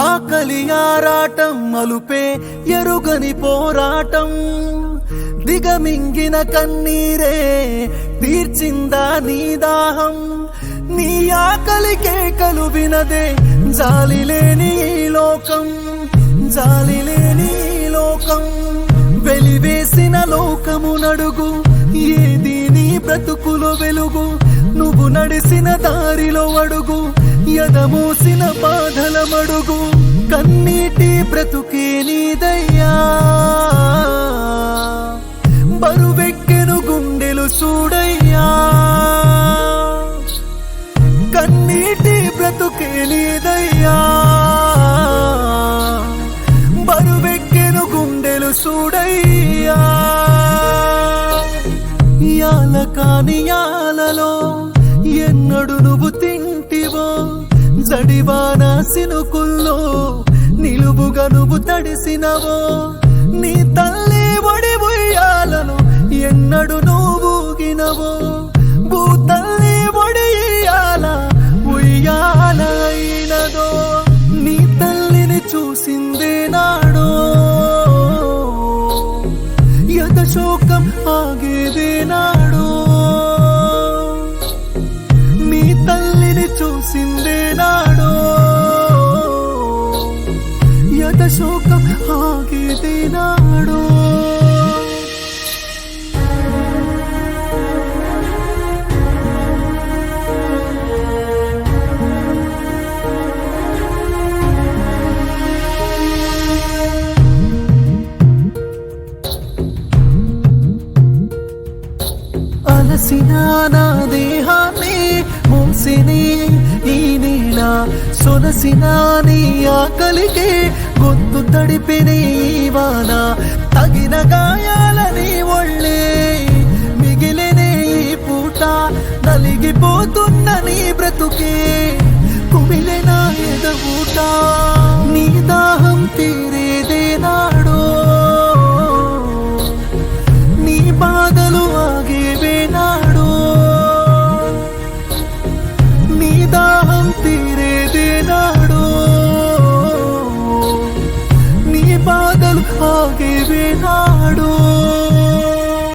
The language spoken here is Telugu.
ఆకలి ఆరాటం అలుపే ఎరుగని పోరాటం దిగమింగిన కన్నీరే తీర్చిందా నీ దాహం నీ ఆకలి కేకలు వినదే జాలి లేని ఈ లోకం జాలి లేని ఈ లోకం వెలివేసిన లోకము నడుగు ఏది నీ బ్రతుకులో వెలుగు నువ్వు నడిసిన దారిలో అడుగు ఎదమూసిన బాధల మడుగు కన్నీటి బ్రతుకే నీదయ్యా బరువెక్కెను గుండెలు చూడయ్యా కన్నీటి బ్రతుకే నీదయ్యా బరువెక్కెను గుండెలు చూడయ్యా యాల కాని యాలలో ఎన్నడు నువ్వు తింటివో జడివాన సినుకుల్లో నిలువుగా నువ్వు తడిసినవో నీ తల్లి ఒడి ఉయ్యాలను ఎన్నడు నువ్వు ఊగినవో భూతల్లి ఒడి ఉయ్యాల అయినదో నీ తల్లిని చూసిందే నాడో యత శోకం ఆగేదే నాడో నీ తల్లిని చూసిందే నాడో యత శోకం ఆగేదే నాడో అలసిన నా దేహాన్ని మోసిని ఈ నీడ సొలసిన నీ ఆకలికి గొంతు తడిపిని ఈ వాన తగిన గాయాలని ఒళ్ళే మిగిలిన ఈ పూట నలిగిపోతున్న నీ బ్రతుకే